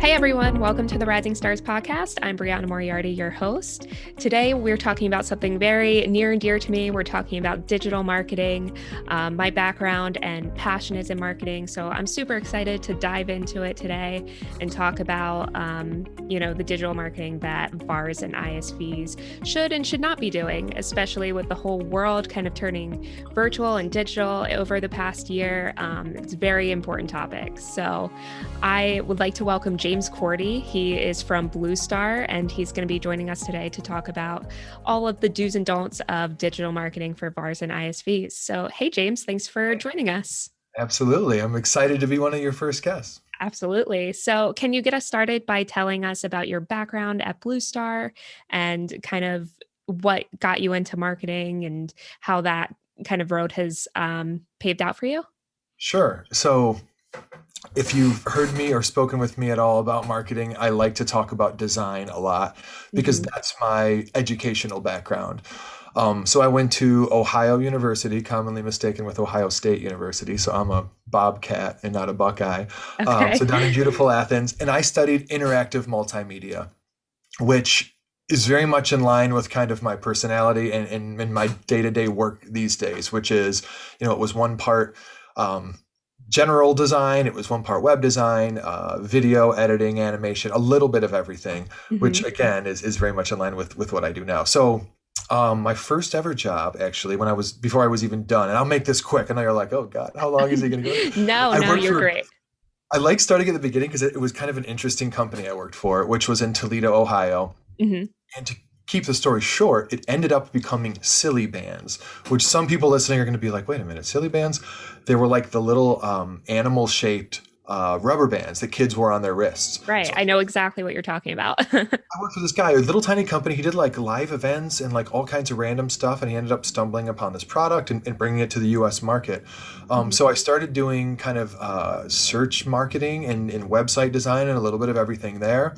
Hey everyone, welcome to the Rising Stars podcast. I'm Brianna Moriarty, your host. Today we're talking about something very near and dear to me. We're talking about digital marketing. My background and passion is in marketing, so I'm super excited to dive into it today and talk about, the digital marketing that VARs and ISVs should and should not be doing, especially with the whole world kind of turning virtual and digital over the past year. It's a very important topic. So I would like to welcome James Korte. He is from BlueStar, and he's going to be joining us today to talk about all of the do's and don'ts of digital marketing for VARs and ISVs. So, hey, James, thanks for joining us. Absolutely. I'm excited to be one of your first guests. Absolutely. So, can you get us started by telling us about your background at BlueStar and kind of what got you into marketing and how that kind of road has paved out for you? Sure. So, if you've heard me or spoken with me at all about marketing, I like to talk about design a lot because that's my educational background. So I went to Ohio University, commonly mistaken with Ohio State University. So I'm a Bobcat and not a Buckeye. Okay. So down in beautiful Athens, and I studied interactive multimedia, which is very much in line with kind of my personality and my day-to-day work these days, which is, it was one part general design, it was one part web design, video editing, animation, a little bit of everything, which again is very much in line with what I do now. So my first ever job, actually, before I was even done, and I'll make this quick. I know you're like, oh God, how long is he going to go? No, you're great. I like starting at the beginning because it was kind of an interesting company I worked for, which was in Toledo, Ohio. And to keep the story short, it ended up becoming Silly Bands, which some people listening are going to be like, wait a minute, Silly Bands? They were like the little animal-shaped rubber bands that kids wore on their wrists. Right. So I know exactly what you're talking about. I worked for this guy, a little tiny company. He did like live events and like all kinds of random stuff. And he ended up stumbling upon this product and bringing it to the US market. So I started doing kind of search marketing and website design and a little bit of everything there.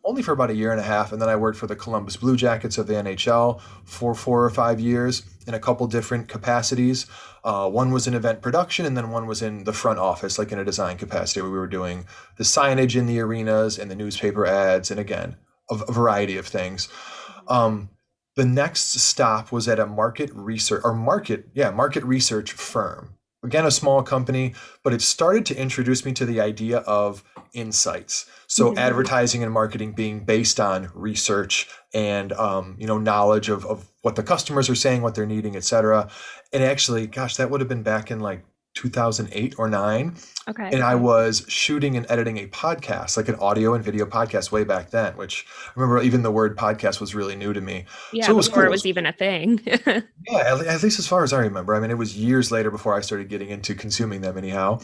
Only for about a year and a half. And then I worked for the Columbus Blue Jackets of the NHL for 4 or 5 years in a couple different capacities. One was in event production, and then one was in the front office, like in a design capacity, where we were doing the signage in the arenas and the newspaper ads, and again, a variety of things. The next stop was at a market research firm. Again, a small company, but it started to introduce me to the idea of insights. So advertising and marketing being based on research and knowledge of what the customers are saying, what they're needing, et cetera. And actually, gosh, that would have been back in like 2008 or 9. Okay. And I was shooting and editing a podcast, like an audio and video podcast way back then, which I remember even the word podcast was really new to me. Yeah, So it was before cool. it was even a thing. Yeah, at least as far as I remember. I mean, it was years later before I started getting into consuming them anyhow.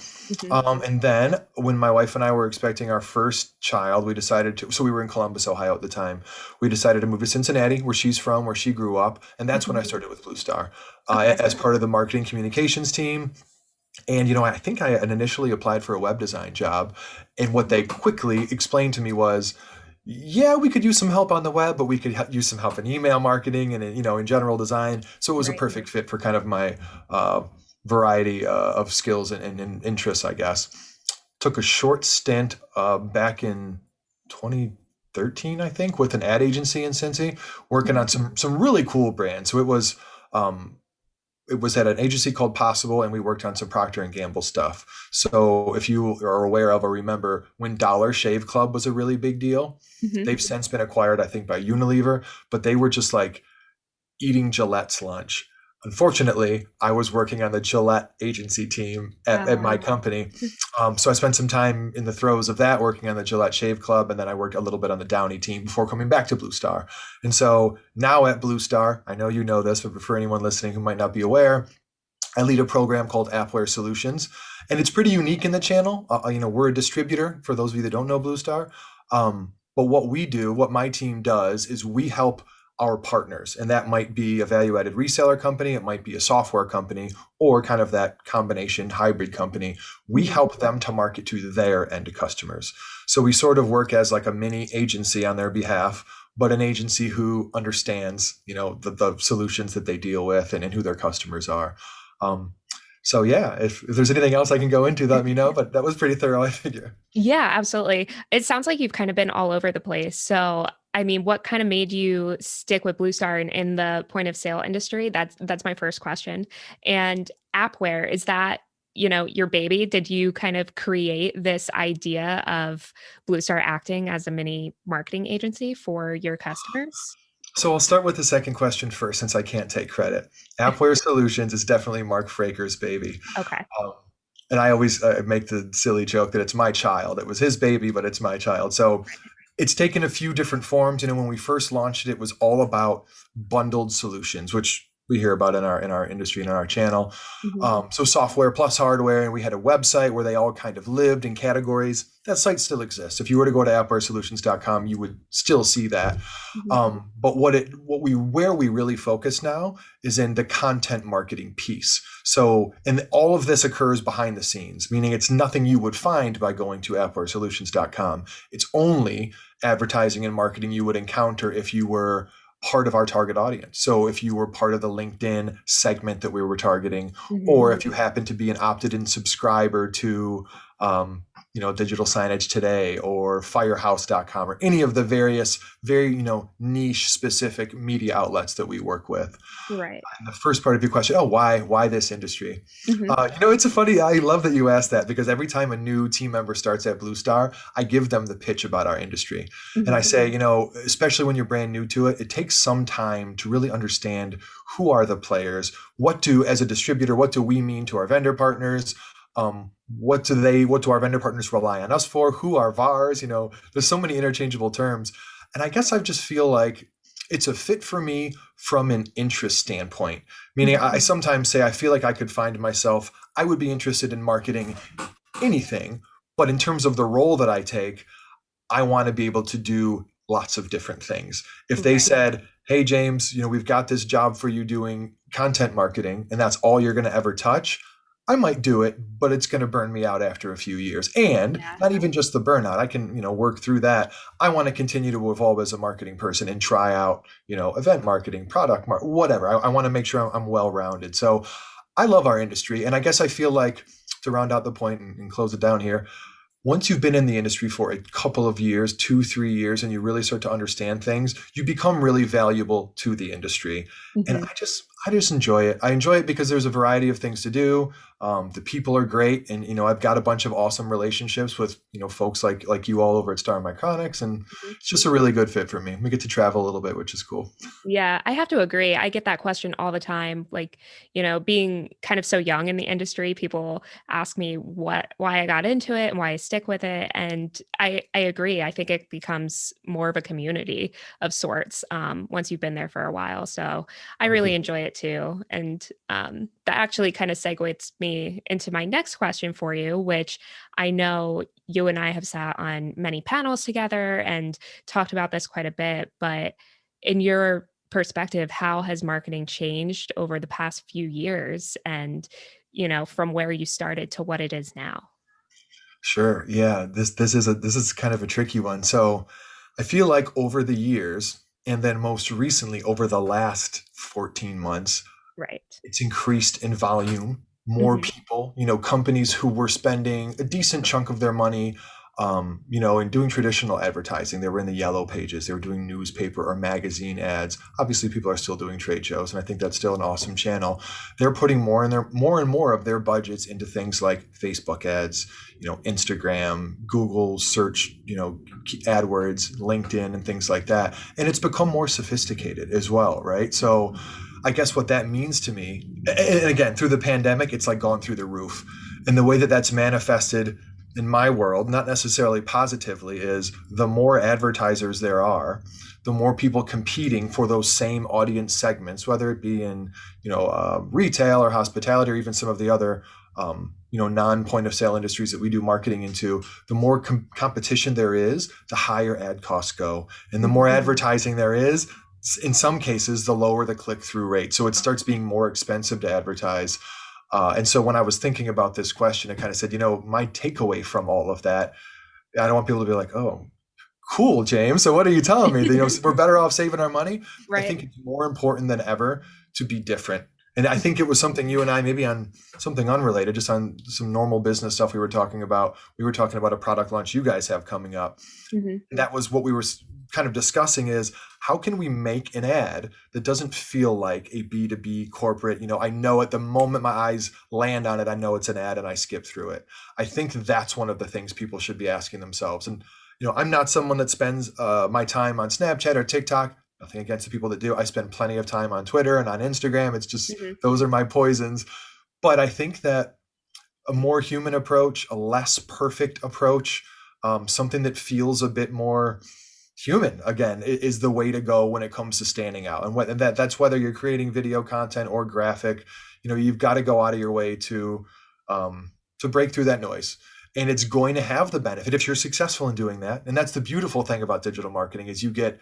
And then when my wife and I were expecting our first child, so we were in Columbus, Ohio at the time. We decided to move to Cincinnati, where she's from, where she grew up. And that's when I started with BlueStar as part of the marketing communications team. And, I think I had initially applied for a web design job. And what they quickly explained to me was, yeah, we could use some help on the web, but we could use some help in email marketing and, in general design. So it was a perfect fit for kind of my variety of skills and interests, I guess. Took a short stint back in 2013, I think, with an ad agency in Cincy, working on some really cool brands. So it was at an agency called Possible, and we worked on some Procter & Gamble stuff. So if you are aware of or remember when Dollar Shave Club was a really big deal, they've since been acquired, I think, by Unilever, but they were just like eating Gillette's lunch. Unfortunately, I was working on the Gillette agency team at my company. So I spent some time in the throes of that working on the Gillette Shave Club, and then I worked a little bit on the Downy team before coming back to BlueStar. And so now at BlueStar, I know you know this, but for anyone listening who might not be aware, I lead a program called Appware Solutions, and it's pretty unique in the channel. We're a distributor for those of you that don't know BlueStar. But what my team does is we help our partners, and that might be a value-added reseller company, it might be a software company, or kind of that combination hybrid company. We help them to market to their end customers. So we sort of work as like a mini agency on their behalf, but an agency who understands, the solutions that they deal with and who their customers are. So yeah, if there's anything else I can go into, let me know. But that was pretty thorough, I figure. Yeah, absolutely. It sounds like you've kind of been all over the place. So, I mean, what kind of made you stick with BlueStar in the point of sale industry? That's my first question. And Appware, is that, your baby? Did you kind of create this idea of BlueStar acting as a mini marketing agency for your customers? So I'll start with the second question first, since I can't take credit. Appware Solutions is definitely Mark Fraker's baby. Okay. Um, and I always make the silly joke that it's my child. It was his baby, but it's my child. So it's taken a few different forms. When we first launched it, it was all about bundled solutions, which we hear about in our industry and in our channel. Mhm. So software plus hardware, and we had a website where they all kind of lived in categories. That site still exists. If you were to go to appwaresolutions.com, you would still see that. Mhm. But where we really focus now is in the content marketing piece. So, and all of this occurs behind the scenes, meaning it's nothing you would find by going to appwaresolutions.com. It's only advertising and marketing you would encounter if you were part of our target audience. So if you were part of the LinkedIn segment that we were targeting, or Mhm. if you happen to be an opted-in subscriber to Digital Signage Today or Firehouse.com or any of the various very niche specific media outlets that we work with. Right. And the first part of your question, why this industry? Mhm. It's a funny, I love that you asked that, because every time a new team member starts at BlueStar, I give them the pitch about our industry. And I Mhm. say, especially when you're brand new to it, it takes some time to really understand who are the players, as a distributor, what do we mean to our vendor partners? What do our vendor partners rely on us for? Who are VARs? There's so many interchangeable terms. And I guess I just feel like it's a fit for me from an interest standpoint. Meaning, I Mhm. sometimes say I feel like I could find myself, I would be interested in marketing anything, but in terms of the role that I take, I want to be able to do lots of different things. If they Right. said, "Hey James, we've got this job for you doing content marketing and that's all you're going to ever touch," I might do it, but it's going to burn me out after a few years. And Yeah. not even just the burnout. I can, work through that. I want to continue to evolve as a marketing person and try out, event marketing, whatever. I want to make sure I'm well-rounded. So I love our industry. And I guess I feel like, to round out the point and close it down here, once you've been in the industry for a couple of years, 2, 3 years, and you really start to understand things, you become really valuable to the industry. And Mhm. I just enjoy it. I enjoy it because there's a variety of things to do. The people are great, and I've got a bunch of awesome relationships with folks like you all over at Star Micronics, and Mhm. it's just a really good fit for me. We get to travel a little bit, which is cool. Yeah, I have to agree. I get that question all the time. Like, being kind of so young in the industry, people ask me why I got into it and why I stick with it. And I agree. I think it becomes more of a community of sorts once you've been there for a while. So I I really agree. enjoy it too. And that actually kind of segues me into my next question for you, which I know you and I have sat on many panels together and talked about this quite a bit, but in your perspective, how has marketing changed over the past few years and, from where you started to what it is now? Sure. Yeah. This is kind of a tricky one. So I feel like over the years, and then most recently over the last 14 months, Right. it's increased in volume. More Mhm. people, companies who were spending a decent chunk of their money, in doing traditional advertising. They were in the yellow pages. They were doing newspaper or magazine ads. Obviously, people are still doing trade shows, and I think that's still an awesome channel. They're putting more and more of their budgets into things like Facebook ads, Instagram, Google search, AdWords, LinkedIn, and things like that. And it's become more sophisticated as well, right? So I guess what that means to me, and again, through the pandemic, it's like gone through the roof. And the way that that's manifested in my world, not necessarily positively, is the more advertisers there are, the more people competing for those same audience segments, whether it be in retail or hospitality or even some of the other non-point of sale industries that we do marketing into. The more competition there is, the higher ad costs go, and the more Mhm. advertising there is, in some cases, the lower the click-through rate. So it starts being more expensive to advertise. And so when I was thinking about this question, I kind of said, my takeaway from all of that, I don't want people to be like, "Oh, cool, James. So what are you telling me? That, we're better off saving our money." I Right. think it's more important than ever to be different. And I think it was something you and I, maybe on something unrelated, just on some normal business stuff we were talking about. We were talking about a product launch you guys have coming up. Hmm. And that was what we were kind of discussing is how can we make an ad that doesn't feel like a B2B corporate, I know at the moment my eyes land on it, I know it's an ad and I skip through it. I think that's one of the things people should be asking themselves. And, I'm not someone that spends my time on Snapchat or TikTok. Nothing against the people that do. I spend plenty of time on Twitter and on Instagram. It's just, Hmm. those are my poisons. But I think that a more human approach, a less perfect approach, something that feels a bit more human again is the way to go when it comes to standing out. And that's whether you're creating video content or graphic. You've got to go out of your way to break through that noise. And it's going to have the benefit if you're successful in doing that. And that's the beautiful thing about digital marketing is you get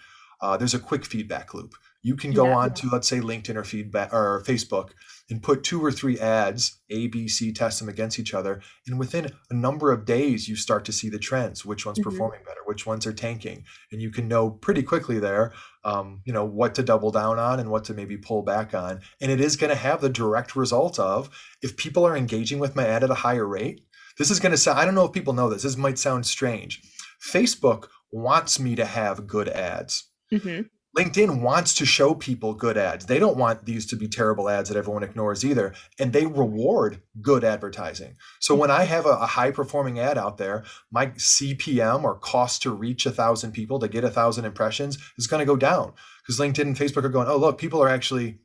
there's a quick feedback loop. You can go Yeah. on to, let's say, LinkedIn or feedback or Facebook and put 2 or 3 ads, A, B, C, test them against each other. And within a number of days, you start to see the trends, which one's Hmm. performing better, which ones are tanking. And you can know pretty quickly there, what to double down on and what to maybe pull back on. And it is going to have the direct result of if people are engaging with my ad at a higher rate, this is going to sound, I don't know if people know this, this might sound strange. Facebook wants me to have good ads. Hmm. LinkedIn wants to show people good ads. They don't want these to be terrible ads that everyone ignores either. And they reward good advertising. So when I have a high performing ad out there, my CPM or cost to reach 1,000 people to get 1,000 impressions is going to go down because LinkedIn and Facebook are going, oh, look, people are actually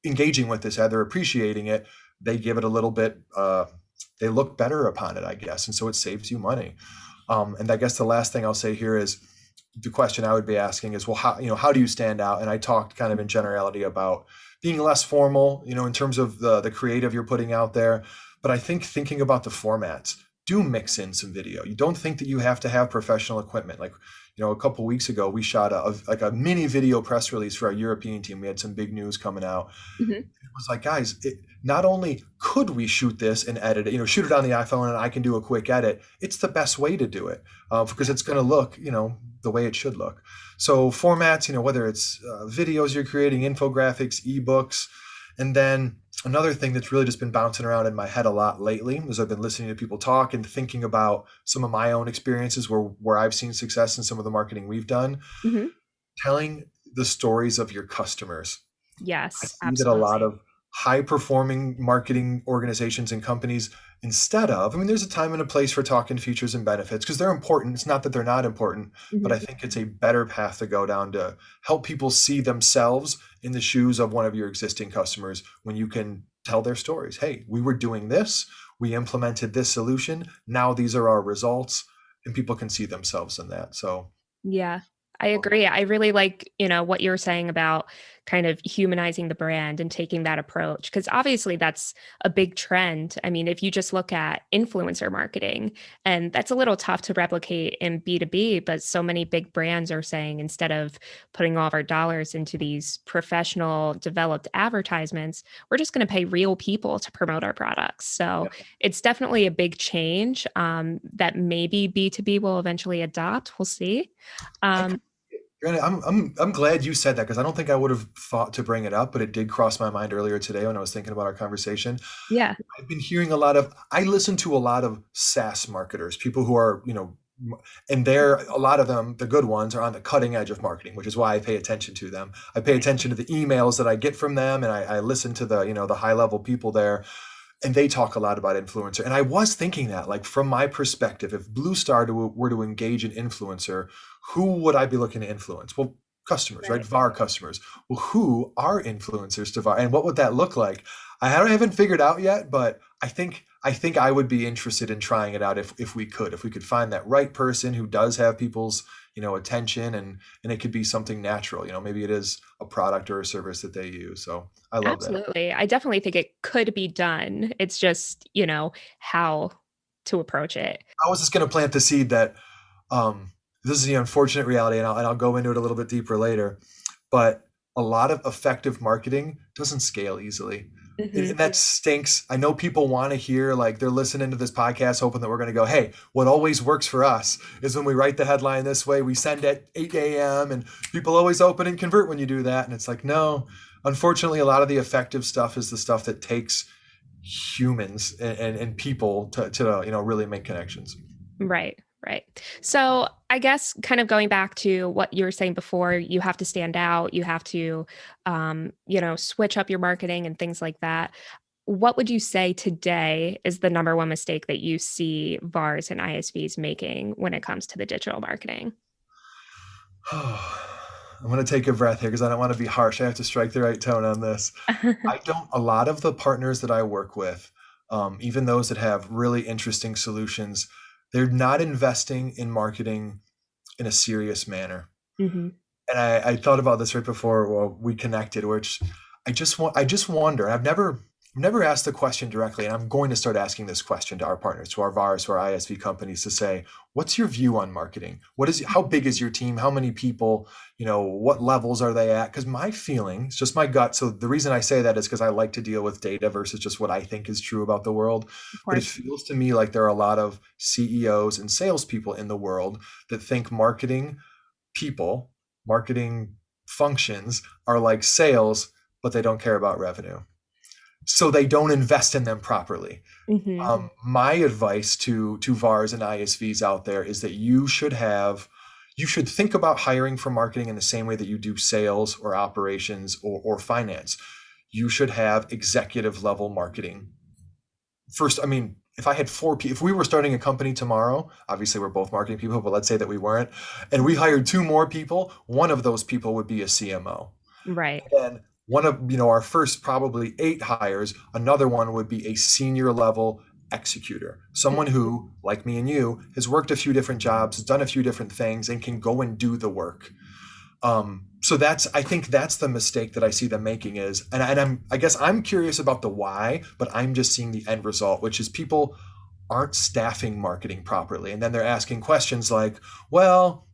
engaging with this ad. They're appreciating it. They give it a little bit, they look better upon it, I guess. And so it saves you money. And I guess the last thing I'll say here is, the question I would be asking is, well, how do you stand out? And I talked kind of in generality about being less formal, in terms of the creative you're putting out there. But I think thinking about the formats, do mix in some video. You don't think that you have to have professional equipment. Like, a couple of weeks ago, we shot a mini video press release for our European team. We had some big news coming out. Hmm. It was like, guys, not only could we shoot this and edit it, shoot it on the iPhone and I can do a quick edit. It's the best way to do it because it's going to look, the way it should look. So formats, whether it's videos you're creating, infographics, ebooks, and then another thing that's really just been bouncing around in my head a lot lately as I've been listening to people talk and thinking about some of my own experiences where I've seen success in some of the marketing we've done, Hmm. telling the stories of your customers. I Yes, see that a lot absolutely. of high performing marketing organizations and companies, instead of, there's a time and a place for talking features and benefits because they're important. It's not that they're not important, but I Hmm. think it's a better path to go down to help people see themselves in the shoes of one of your existing customers when you can tell their stories. Hey, we were doing this, we implemented this solution, now these are our results, and people can see themselves in that. So, Yeah, I agree. I really like, what you're saying about kind of humanizing the brand and taking that approach because obviously that's a big trend. I mean, if you just look at influencer marketing, and that's a little tough to replicate in B2B, but so many big brands are saying instead of putting all of our dollars into these professional developed advertisements, we're just going to pay real people to promote our products. So yeah. it's definitely a big change that maybe B2B will eventually adopt. We'll see. I Um, Granted, I'm glad you said that because I don't think I would have thought to bring it up, but it did cross my mind earlier today when I was thinking about our conversation. yeah. I've been hearing I listen to a lot of SaaS marketers, people who are, and a lot of them, the good ones, are on the cutting edge of marketing, which is why I pay attention to them. I pay attention to the emails that I get from them, and I listen to the high level people there, and they talk a lot about influencer. And I was thinking that, like, from my perspective, if were to engage an influencer, who would I be looking to influence? Well, customers, right? Right. VAR customers. Well, who are influencers to VAR, and what would that look like? I haven't figured out yet, but I think I would be interested in trying it out if we could find that right person who does have people's attention, and it could be something natural. Maybe it is a product or a service that they use. So I love that. Absolutely. I definitely think it could be done. It's just, how to approach it. I was just going to plant the seed that um, this is the unfortunate reality, and I'll go into it a little bit deeper later. But a lot of effective marketing doesn't scale easily. Hmm. And that stinks. I know people want to hear, like, they're listening to this podcast hoping that we're going to go, hey, what always works for us is when we write the headline this way, we send at 8 a.m. and people always open and convert when you do that. And it's like, no, unfortunately, a lot of the effective stuff is the stuff that takes humans and people to really make connections. Right, right. So I guess kind of going back to what you were saying before, you have to stand out, you have to, switch up your marketing and things like that. What would you say today is the number one mistake that you see VARs and ISVs making when it comes to the digital marketing? I'm going to take a breath here because I don't want to be harsh. I have to strike the right tone on this. A lot of the partners that I work with, even those that have really interesting solutions, they're not investing in marketing in a serious manner. Hmm. And I thought about this right before we connected, which I just wonder. I've never asked the question directly, and I'm going to start asking this question to our partners, to our VARs, to our ISV companies, to say, what's your view on marketing? How big is your team? How many people? What levels are they at? Because my feeling, it's just my gut. So the reason I say that is because I like to deal with data versus just what I think is true about the world. Of But it course. feels to me like there are a lot of CEOs and salespeople in the world that think people, marketing functions are like sales, but they don't care about revenue. So they don't invest in them properly. Hmm. My advice to VARs and ISVs out there is that you should think about hiring for marketing in the same way that you do sales or operations or finance. You should have executive level marketing. First, I mean, if I had four people, if we were starting a company tomorrow, obviously we're both marketing people, but let's say that we weren't, and we hired two more people, one of those people would be a CMO. Right. And one of our first probably 8 hires, another one would be a senior level executor, someone who, like me and you, has worked a few different jobs, has done a few different things, and can go and do the work. So I think that's the mistake that I see them making is, and I guess I'm curious about the why, but I'm just seeing the end result, which is people aren't staffing marketing properly, and then they're asking questions like, well,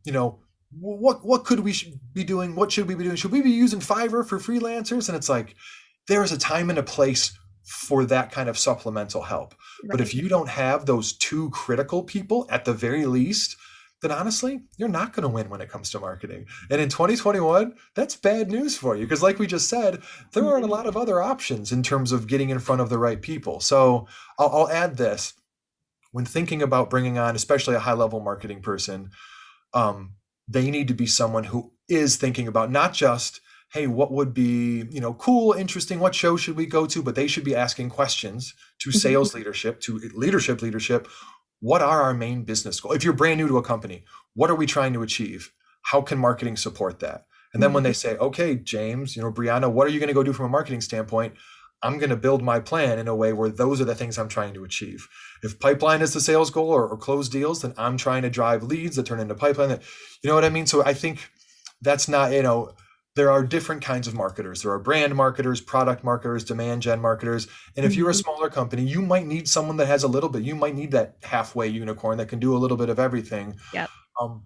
what could we be doing? What should we be doing? Should we be using Fiverr for freelancers? And it's like, there is a time and a place for that kind of supplemental help. But Right. if you don't have those two critical people at the very least, then honestly, you're not going to win when it comes to marketing. And in 2021, that's bad news for you because, like we just said, there aren't a Mhm. lot of other options in terms of getting in front of the right people. So I'll add this: when thinking about bringing on, especially a high-level marketing person, um, they need to be someone who is thinking about not just, hey, what would be cool, interesting, what show should we go to, but they should be asking questions to Mhm. sales leadership, to leadership. What are our main business goals? If you're brand new to a company, what are we trying to achieve? How can marketing support that? And then when Mhm. they say, okay, James, Brianna, what are you going to go do from a marketing standpoint? I'm going to build my plan in a way where those are the things I'm trying to achieve. If pipeline is the sales goal or close deals, then I'm trying to drive leads that turn into pipeline. That, you know what I mean? So I think that's not, there are different kinds of marketers. There are brand marketers, product marketers, demand gen marketers. And if you're a Mhm. smaller company, you might need someone that has a little bit, you might need that halfway unicorn that can do a little bit of everything. Yep.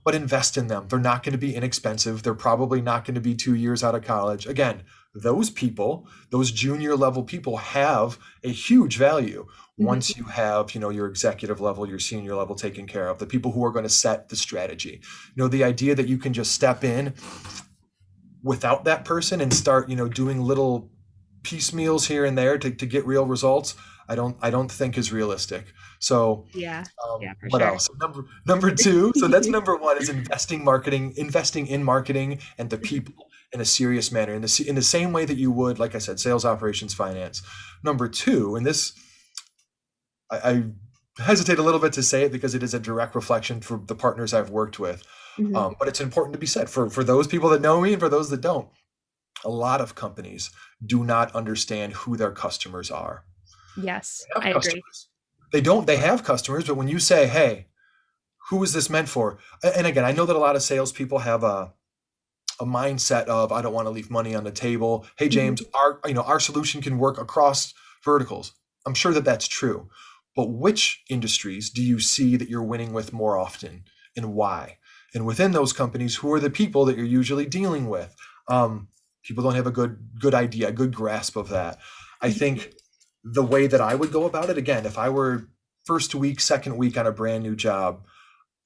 But invest in them. They're not going to be inexpensive. They're probably not going to be 2 years out of college. Again, those people, those junior level people have a huge value Mhm. once you have, your executive level, your senior level taken care of, the people who are going to set the strategy. The idea that you can just step in without that person and start, doing little piecemeals here and there to get real results, I don't think is realistic. So Yeah. Yeah, for what sure. else? Number two. So that's number one is investing in marketing and the people in a serious manner, in the same way that you would, like I said, sales, operations, finance. Number two, and this I hesitate a little bit to say it because it is a direct reflection for the partners I've worked with, Mhm. but it's important to be said for those people that know me and for those that don't. A lot of companies do not understand who their customers are. Yes, They have I agree. customers. They don't. They have customers, but when you say, "Hey, who is this meant for?" And again, I know that a lot of salespeople have a mindset of, "I don't want to leave money on the table." Hey, Mhm. James, our solution can work across verticals. I'm sure that that's true, but which industries do you see that you're winning with more often, and why? And within those companies, who are the people that you're usually dealing with? People don't have a good idea, a good grasp of that. I think the way that I would go about it, again, if I were first week, second week on a brand new job,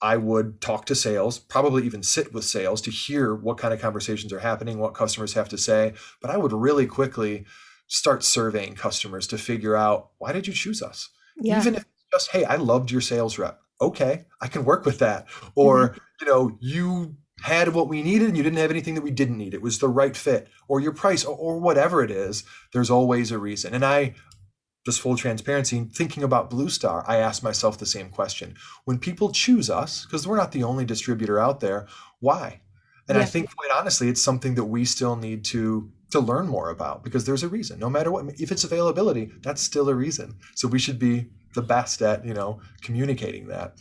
I would talk to sales, probably even sit with sales to hear what kind of conversations are happening, what customers have to say. But I would really quickly start surveying customers to figure out, why did you choose us? Yeah. Even if it's just, hey, I loved your sales rep. Okay, I can work with that. Hmm. Or, you had what we needed and you didn't have anything that we didn't need. It was the right fit, or your price, or whatever it is. There's always a reason. And just full transparency, thinking about BlueStar, I asked myself the same question. When people choose us, because we're not the only distributor out there, why? And I Yeah. think, quite honestly, it's something that we still need to learn more about, because there's a reason. No matter what, if it's availability, that's still a reason. So we should be the best at, communicating that.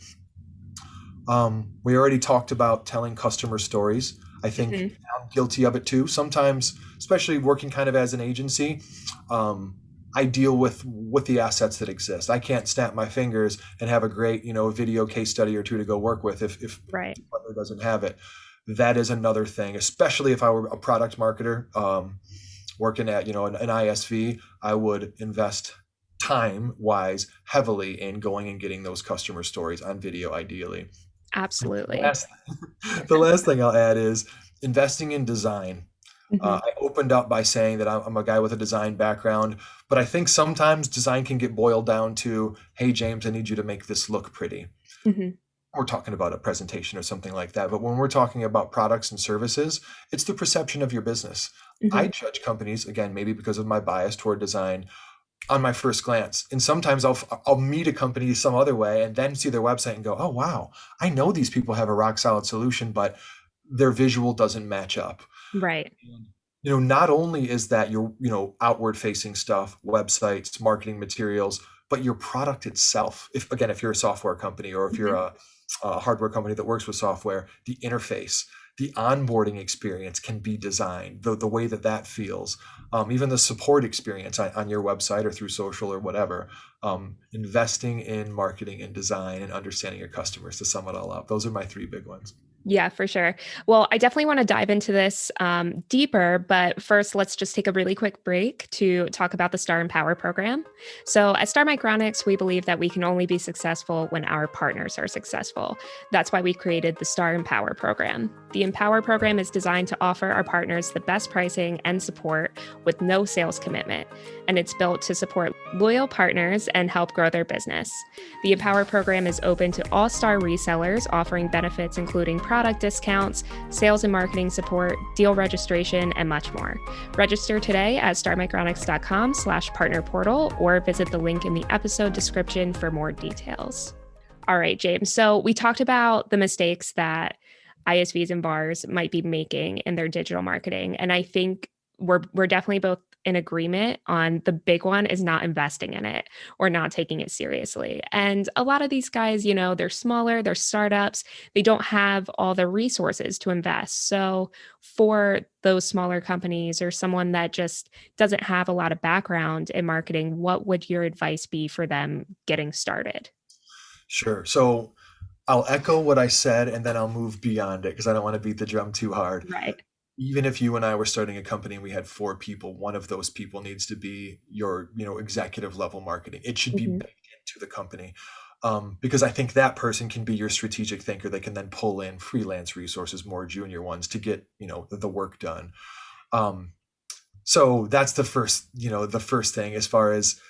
We already talked about telling customer stories. I think Hmm. I'm guilty of it too. Sometimes, especially working kind of as an agency, I deal with the assets that exist. I can't snap my fingers and have a great, video case study or two to go work with if Right. the partner doesn't have it. That is another thing, especially if I were a product marketer, working at, an ISV. I would invest time wise heavily in going and getting those customer stories on video, ideally. The Absolutely. last, the last thing I'll add is investing in design. Hmm. I opened up by saying that I'm a guy with a design background, but I think sometimes design can get boiled down to, hey, James, I need you to make this look pretty. Hmm. We're talking about a presentation or something like that. But when we're talking about products and services, it's the perception of your business. I Hmm. judge companies, again, maybe because of my bias toward design, on my first glance. And sometimes I'll meet a company some other way and then see their website and go, oh, wow, I know these people have a rock solid solution, but their visual doesn't match up. Right. Not only is that your, outward facing stuff, websites, marketing materials, but your product itself. If you're a software company, or if you're Hmm. a hardware company that works with software, the interface, the onboarding experience can be designed, the way that feels, even the support experience on your website or through social or whatever. Investing in marketing and design and understanding your customers, to sum it all up. Those are my three big ones. Yeah, for sure. Well, I definitely want to dive into this deeper, but first, let's just take a really quick break to talk about the Star Empower program. So, at Star Micronics, we believe that we can only be successful when our partners are successful. That's why we created the Star Empower program. The Empower program is designed to offer our partners the best pricing and support with no sales commitment, and it's built to support loyal partners and help grow their business. The Empower program is open to all Star resellers, offering benefits including product discounts, sales and marketing support, deal registration, and much more. Register today at starmicronics.com/partner portal or visit the link in the episode description for more details. All right, James. So we talked about the mistakes that ISVs and VARs might be making in their digital marketing. And I think we're definitely both in agreement on the big one is not investing in it or not taking it seriously. And a lot of these guys, they're smaller, they're startups, they don't have all the resources to invest. So for those smaller companies or someone that just doesn't have a lot of background in marketing, what would your advice be for them getting started? Sure. So I'll echo what I said and then I'll move beyond it, because I don't want to beat the drum too hard. Right. Even if you and I were starting a company and we had 4 people, one of those people needs to be your, executive level marketing. It should be Hmm. baked into the company. Because I think that person can be your strategic thinker. They can then pull in freelance resources, more junior ones, to get, the work done. Um, so that's the first thing. As far as,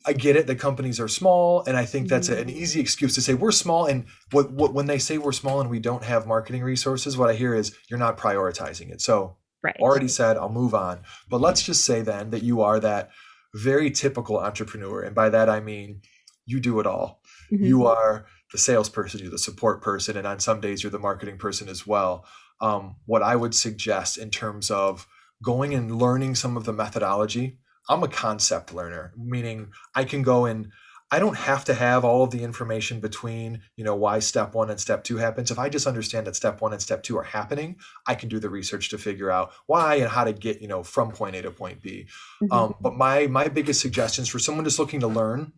I get it, the companies are small, and I think that's Hmm. an easy excuse to say we're small. And when they say we're small and we don't have marketing resources, what I hear is you're not prioritizing it. So Right. already said, I'll move on. But let's just say then that you are that very typical entrepreneur, and by that I mean you do it all. Hmm. You are the salesperson, you're the support person, and on some days you're the marketing person as well. What I would suggest in terms of going and learning some of the methodology, I'm a concept learner, meaning I can go and I don't have to have all of the information between, why step 1 and step 2 happens. If I just understand that step 1 and step 2 are happening, I can do the research to figure out why and how to get, from point A to point B. Hmm. But my biggest suggestions for someone just looking to learn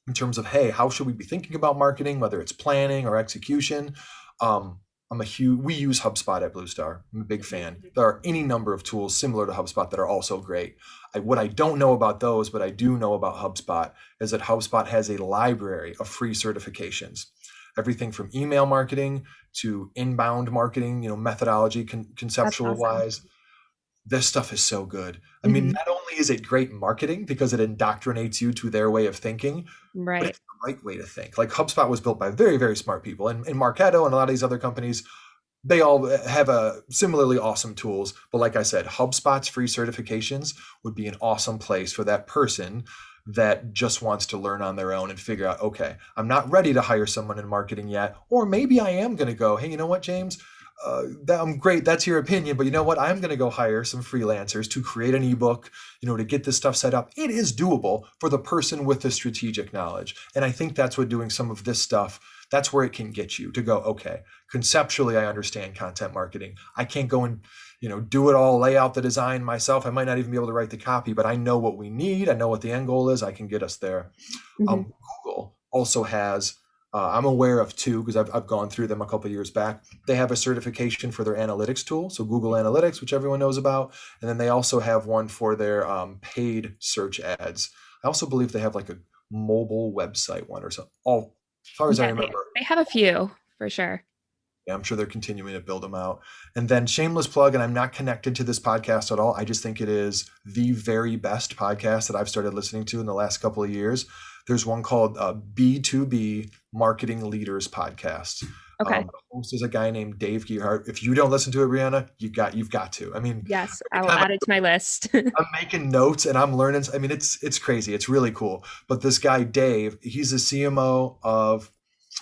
in terms of, hey, how should we be thinking about marketing, whether it's planning or execution? we use HubSpot at BlueStar. I'm a big fan. Mhm. There are any number of tools similar to HubSpot that are also great. What I don't know about those, but I do know about HubSpot, is that HubSpot has a library of free certifications. Everything from email marketing to inbound marketing, methodology, That's conceptual awesome. wise. This stuff is so good. I mean, Mhm. not only is it great marketing because it indoctrinates you to their way of thinking, but Right. it's the right way to think. Like HubSpot was built by very, very smart people. And Marketo and a lot of these other companies, they all have a similarly awesome tools. But like I said, HubSpot's free certifications would be an awesome place for that person that just wants to learn on their own and figure out, okay, I'm not ready to hire someone in marketing yet. Or maybe I am going to go, hey, you know what, James? I'm great. That's your opinion, but you know what? I'm going to go hire some freelancers to create an ebook, to get this stuff set up. It is doable for the person with the strategic knowledge. And I think that's what doing some of this stuff, that's where it can get you to go, okay, conceptually, I understand content marketing. I can't go and, do it all, lay out the design myself. I might not even be able to write the copy, but I know what we need. I know what the end goal is. I can get us there. Mhm. Google also has, I'm aware of two because I've gone through them a couple of years back. They have a certification for their analytics tool, so Google Analytics, which everyone knows about, and then they also have one for their paid search ads. I also believe they have like a mobile website one or so. All as far as I Yeah, remember, they have a few for sure. yeah, I'm sure they're continuing to build them out. And then shameless plug, and I'm not connected to this podcast at all. I just think it is the very best podcast that I've started listening to in the last couple of years. There's one called B2B Marketing Leaders Podcast. Okay. The host is a guy named Dave Gearhart. If you don't listen to it, Brianna, you've got to. I mean, Yes, every I will time add it to my list. I'm making notes and I'm learning. I mean, it's crazy. It's really cool. But this guy, Dave, he's the CMO of,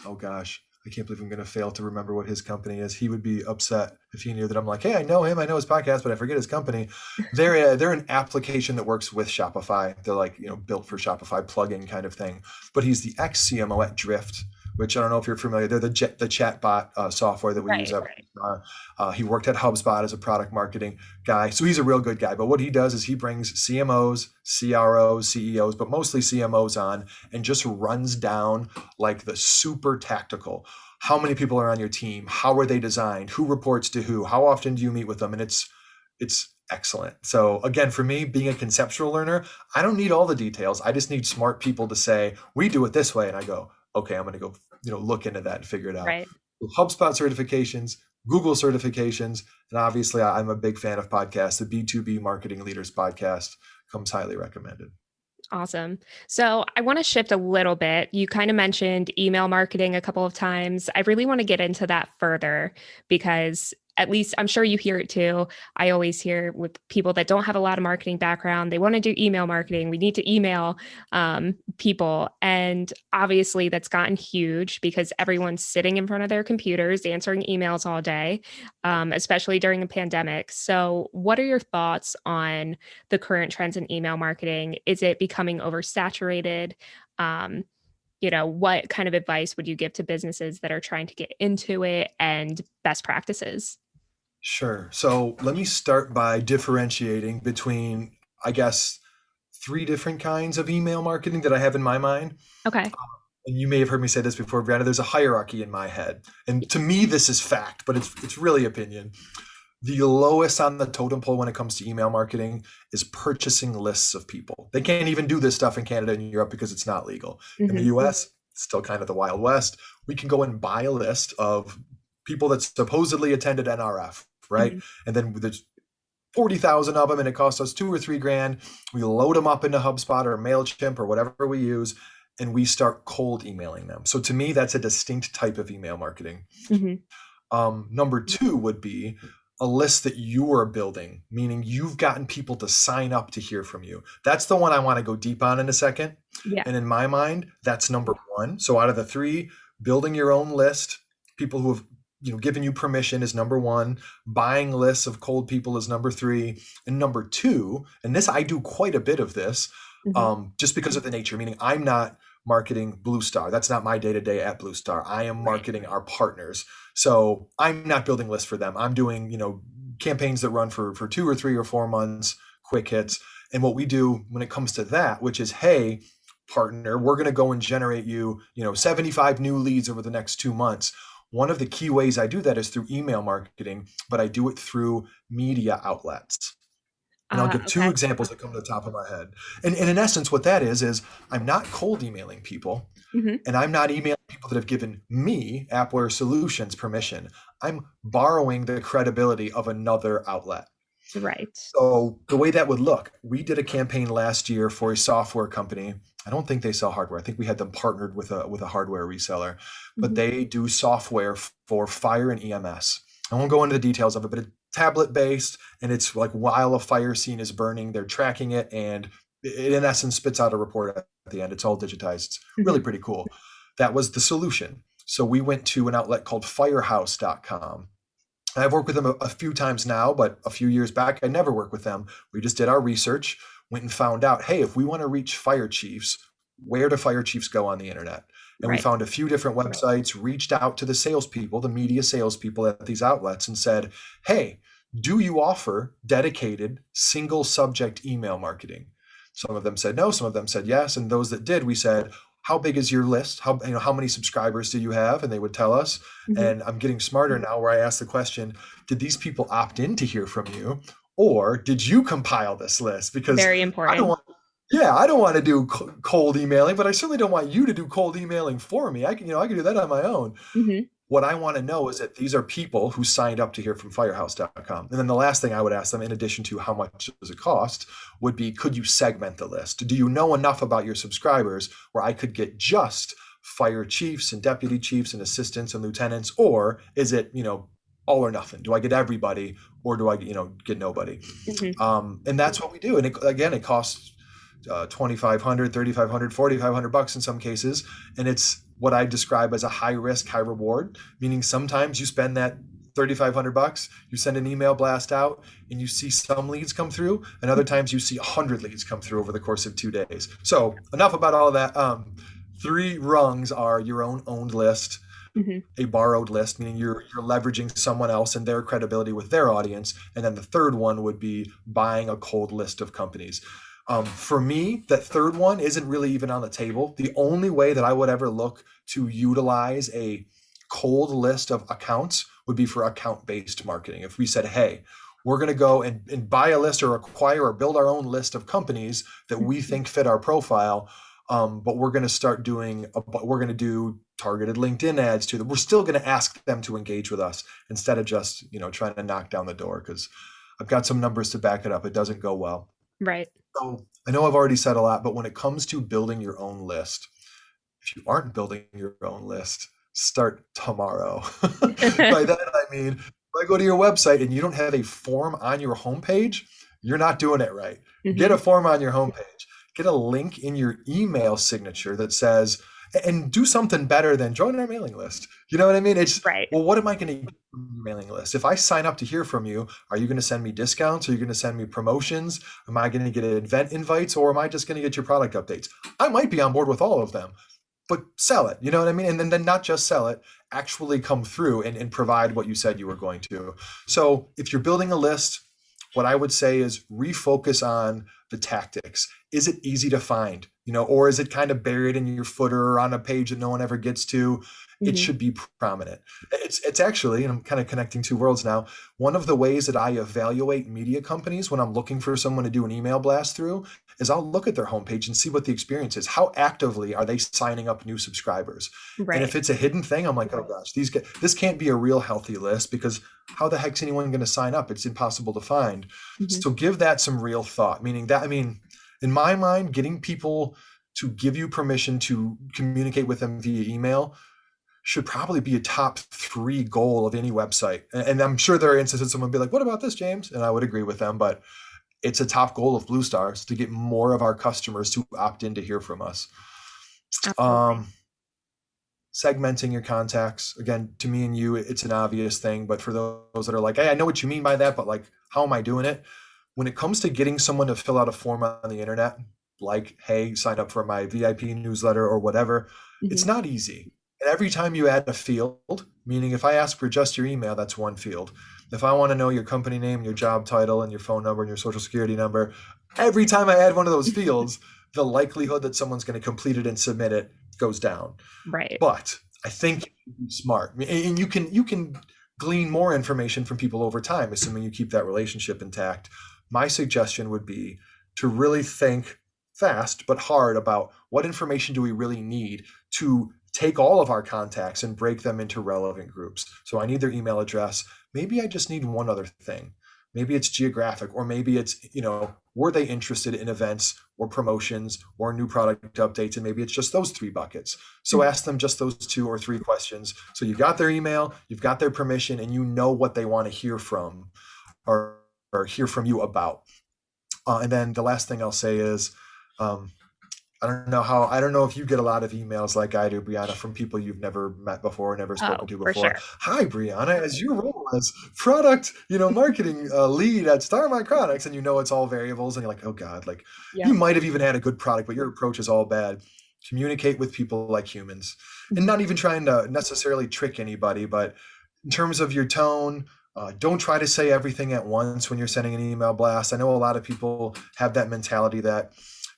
oh gosh, I can't believe I'm going to fail to remember what his company is. He would be upset if he knew that I'm like, hey, I know him, I know his podcast, but I forget his company. They're an application that works with Shopify. They're like, built for Shopify plugin kind of thing. But he's the ex CMO at Drift, which I don't know if you're familiar. They're the chatbot software that we use. Right. He worked at HubSpot as a product marketing guy, so he's a real good guy. But what he does is he brings CMOs, CROs, CEOs, but mostly CMOs on, and just runs down like the super tactical. How many people are on your team? How are they designed? Who reports to who? How often do you meet with them? And it's excellent. So again, for me, being a conceptual learner, I don't need all the details. I just need smart people to say, we do it this way. And I go, okay, I'm going to go, look into that and figure it out. Right. HubSpot certifications, Google certifications, and obviously I'm a big fan of podcasts. The B2B Marketing Leaders podcast comes highly recommended. Awesome. So I want to shift a little bit. You kind of mentioned email marketing a couple of times. I really want to get into that further because at least I'm sure you hear it too. I always hear with people that don't have a lot of marketing background, they want to do email marketing. We need to email people. And obviously that's gotten huge because everyone's sitting in front of their computers, answering emails all day, especially during a pandemic. So what are your thoughts on the current trends in email marketing? Is it becoming oversaturated? Um, what kind of advice would you give to businesses that are trying to get into it and best practices? Sure. So let me start by differentiating between, I guess, three different kinds of email marketing that I have in my mind. Okay. And you may have heard me say this before, Brianna, there's a hierarchy in my head. And to me, this is fact, but it's really opinion. The lowest on the totem pole when it comes to email marketing is purchasing lists of people. They can't even do this stuff in Canada and Europe because it's not legal. In the Hmm. US, it's still kind of the Wild West. We can go and buy a list of people that supposedly attended NRF, right? Hmm. And then there's 40,000 of them and it costs us 2 or 3 grand. We load them up into HubSpot or MailChimp or whatever we use, and we start cold emailing them. So to me, that's a distinct type of email marketing. Hmm. Number two would be a list that you are building, meaning you've gotten people to sign up to hear from you. That's the one I want to go deep on in a second. Yeah. And in my mind, that's number one. So out of the three, building your own list, people who have given you permission is number one. Buying lists of cold people is number three. And number two, and this I do quite a bit of this, Hmm. just because of the nature, meaning I'm not marketing BlueStar. That's not my day-to-day at BlueStar. I am Right. marketing our partners. So I'm not building lists for them. I'm doing, campaigns that run for 2 or 3 or 4 months, quick hits. And what we do when it comes to that, which is, hey, partner, we're going to go and generate you, 75 new leads over the next 2 months. One of the key ways I do that is through email marketing, but I do it through media outlets. And I'll give two Okay. examples that come to the top of my head. And in essence, what that is I'm not cold emailing people, Hmm. and I'm not emailing people that have given me, Appware Solutions, permission. I'm borrowing the credibility of another outlet. Right. So the way that would look, we did a campaign last year for a software company. I don't think they sell hardware. I think we had them partnered with a hardware reseller, but Hmm. they do software for fire and EMS. I won't go into the details of it, but it's tablet based, and it's like while a fire scene is burning, they're tracking it, and it in essence spits out a report at the end. It's all digitized. It's really Hmm. pretty cool. That was the solution. So we went to an outlet called firehouse.com. I've worked with them a few times now, but a few years back, I never worked with them. We just did our research, went and found out, hey, if we want to reach fire chiefs, where do fire chiefs go on the internet? And we Right. found a few different websites, reached out to the salespeople, the media salespeople at these outlets, and said, hey, do you offer dedicated single subject email marketing? Some of them said no, some of them said yes. And those that did, we said, how big is your list? How many subscribers do you have? And they would tell us. Hmm. And I'm getting smarter now where I ask the question, did these people opt in to hear from you? Or did you compile this list? Because Very I don't important. want, I don't want to do cold emailing, but I certainly don't want you to do cold emailing for me. I can do that on my own. Hmm. What I want to know is that these are people who signed up to hear from firehouse.com. And then the last thing I would ask them, in addition to how much does it cost, would be, could you segment the list? Do you know enough about your subscribers where I could get just fire chiefs and deputy chiefs and assistants and lieutenants? Or is it, all or nothing? Do I get everybody, or do I, get nobody? Hmm. And that's what we do. And it costs 2,500, 3,500, 4,500 bucks in some cases. And it's what I describe as a high risk, high reward, meaning sometimes you spend that 3,500 bucks, you send an email blast out and you see some leads come through, and other times you see 100 leads come through over the course of 2 days. So enough about all of that. Three rungs are your own owned list, Hmm. a borrowed list, meaning you're leveraging someone else and their credibility with their audience. And then the third one would be buying a cold list of companies. For me, that third one isn't really even on the table. The only way that I would ever look to utilize a cold list of accounts would be for account-based marketing. If we said, hey, we're going to go and buy a list or acquire or build our own list of companies that we think fit our profile, but we're going to we're going to do targeted LinkedIn ads to them. We're still going to ask them to engage with us instead of just, trying to knock down the door, because I've got some numbers to back it up. It doesn't go well. Right. So I know I've already said a lot, but when it comes to building your own list, if you aren't building your own list, start tomorrow. By that, I mean, if I go to your website and you don't have a form on your homepage, you're not doing it right. Get Hmm. a form on your homepage. Get a link in your email signature that says, and do something better than join our mailing list. You know what I mean? It's, Right. well, what am I going to get from your mailing list? If I sign up to hear from you, are you going to send me discounts? Are you going to send me promotions? Am I going to get event invites, or am I just going to get your product updates? I might be on board with all of them, but sell it. You know what I mean? And then not just sell it, actually come through and provide what you said you were going to. So if you're building a list, what I would say is refocus on the tactics. Is it easy to find? Or is it kind of buried in your footer or on a page that no one ever gets to? It Hmm. should be prominent. It's actually, and I'm kind of connecting two worlds now, one of the ways that I evaluate media companies when I'm looking for someone to do an email blast through is I'll look at their homepage and see what the experience is. How actively are they signing up new subscribers? And Right. if it's a hidden thing, I'm like, oh gosh, this can't be a real healthy list, because how the heck's anyone going to sign up? It's impossible to find. Hmm. So give that some real thought, meaning that, in my mind, getting people to give you permission to communicate with them via email should probably be a top 3 goal of any website. And I'm sure there are instances someone would be like, what about this, James? And I would agree with them, but it's a top goal of BlueStar's to get more of our customers to opt in to hear from us. Absolutely. Segmenting your contacts, again, to me and you, it's an obvious thing, but for those that are like, hey, I know what you mean by that, but like, how am I doing it? When it comes to getting someone to fill out a form on the internet, like, hey, sign up for my VIP newsletter or whatever, Hmm. it's not easy. And every time you add a field, meaning if I ask for just your email, that's one field. If I want to know your company name, your job title, and your phone number and your social security number, every time I add one of those fields, the likelihood that someone's going to complete it and submit it goes down. Right. But I think it's smart. And you can glean more information from people over time, assuming you keep that relationship intact. My suggestion would be to really think fast but hard about what information do we really need to take all of our contacts and break them into relevant groups. So I need their email address. Maybe I just need one other thing. Maybe it's geographic, or maybe it's, were they interested in events or promotions or new product updates? And maybe it's just those three buckets. So ask them just those 2 or 3 questions. So you've got their email, you've got their permission, and you know what they want to hear from or hear from you about. And then the last thing I'll say is, I don't know if you get a lot of emails like I do, Brianna, from people you've never met before, never spoken to For before. sure. Hi, Brianna, as your role as product, marketing lead at Star Micronics, and it's all variables, and you're like, oh God, like Yeah. you might have even had a good product, but your approach is all bad. Communicate with people like humans, and not even trying to necessarily trick anybody, but in terms of your tone. Don't try to say everything at once when you're sending an email blast. I know a lot of people have that mentality that,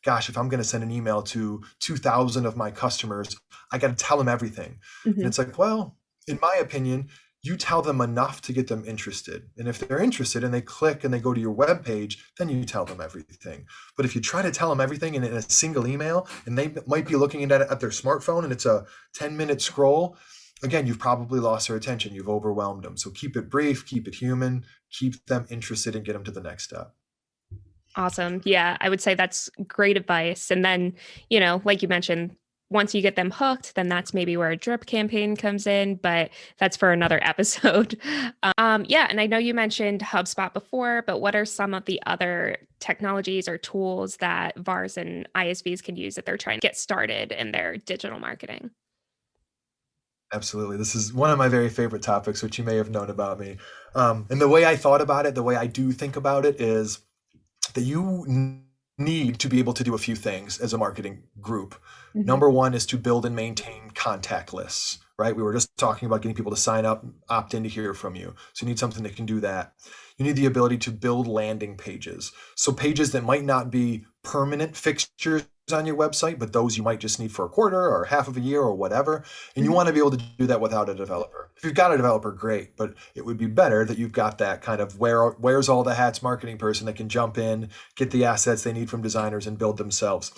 gosh, if I'm going to send an email to 2,000 of my customers, I got to tell them everything. And it's like, well, in my opinion, you tell them enough to get them interested. And if they're interested and they click and they go to your web page, then you tell them everything. But if you try to tell them everything in a single email, and they might be looking at it at their smartphone and it's a 10-minute scroll, again, you've probably lost their attention. You've overwhelmed them. So keep it brief, keep it human, keep them interested, and get them to the next step. Awesome. Yeah, I would say that's great advice. And then, like you mentioned, once you get them hooked, then that's maybe where a drip campaign comes in, but that's for another episode. Yeah, and I know you mentioned HubSpot before, but what are some of the other technologies or tools that VARs and ISVs can use if they're trying to get started in their digital marketing? Absolutely. This is one of my very favorite topics, which you may have known about me. And the way I thought about it, the way I do think about it is that you need to be able to do a few things as a marketing group. Number one is to build and maintain contact lists, right? We were just talking about getting people to sign up, opt in to hear from you. So you need something that can do that. You need the ability to build landing pages. So pages that might not be permanent fixtures on your website, but those you might just need for a quarter or half of a year or whatever. And you want to be able to do that without a developer. If you've got a developer, great, but it would be better that you've got that kind of wears all the hats marketing person that can jump in, get the assets they need from designers and build themselves.